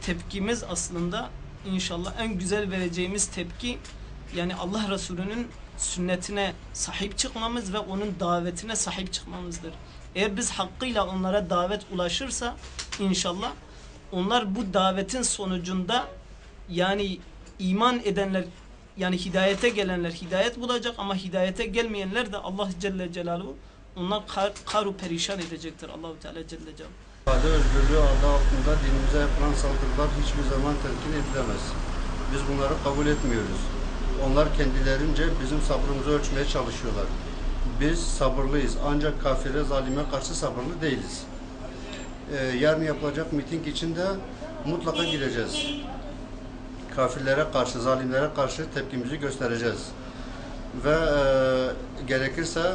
tepkimiz aslında inşallah en güzel vereceğimiz tepki yani Allah Resulü'nün sünnetine sahip çıkmamız ve onun davetine sahip çıkmamızdır. Eğer biz hakkıyla onlara davet ulaşırsa inşallah onlar bu davetin sonucunda yani iman edenler yani hidayete gelenler hidayet bulacak ama hidayete gelmeyenler de Allah Celle Celaluhu onlar karu perişan edecektir Allahu Teala Celle Celaluhu. İfade özgürlüğü adı altında dinimize yapılan saldırılar hiçbir zaman telkin edilemez. Biz bunları kabul etmiyoruz. Onlar kendilerince bizim sabrımızı ölçmeye çalışıyorlar. Biz sabırlıyız ancak kafire, zalime karşı sabırlı değiliz. Yarın yapılacak miting için de mutlaka gireceğiz. Kafirlere karşı, zalimlere karşı tepkimizi göstereceğiz. Ve gerekirse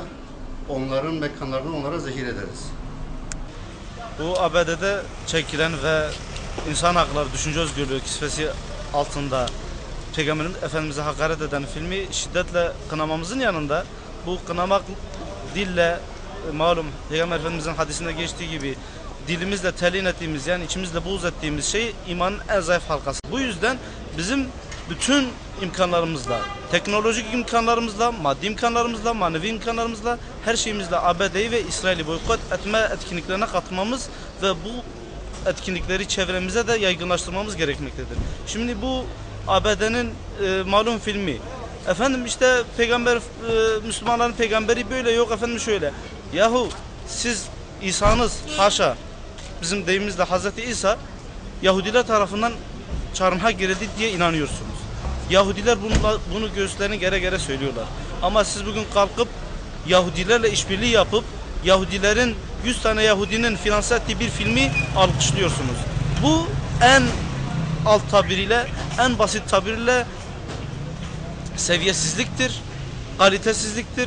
onların mekanlarını onlara zehir ederiz. Bu ABD'de çekilen ve insan hakları, düşünce özgürlüğü kisvesi altında Peygamberimiz Efendimiz'e hakaret eden filmi şiddetle kınamamızın yanında bu kınamak dille malum Peygamber Efendimiz'in hadisinde geçtiği gibi dilimizle telin ettiğimiz yani içimizle buğz ettiğimiz şey imanın en zayıf halkası. Bu yüzden bizim bütün imkanlarımızla, teknolojik imkanlarımızla, maddi imkanlarımızla, manevi imkanlarımızla, her şeyimizle ABD'yi ve İsrail'i boykot etme etkinliklerine katılmamız ve bu etkinlikleri çevremize de yaygınlaştırmamız gerekmektedir. Şimdi bu ABD'nin malum filmi, efendim işte peygamber, Müslümanların peygamberi böyle yok efendim şöyle. Yahu siz İsa'nız haşa, bizim deyimimizle Hazreti İsa Yahudiler tarafından çarmıha gerildi diye inanıyorsunuz. Yahudiler bunu göğüslerini gere gere söylüyorlar. Ama siz bugün kalkıp Yahudilerle işbirliği yapıp Yahudilerin 100 tane Yahudinin finanse ettiği bir filmi alkışlıyorsunuz. Bu en alt tabiriyle, en basit tabiriyle seviyesizliktir, kalitesizliktir.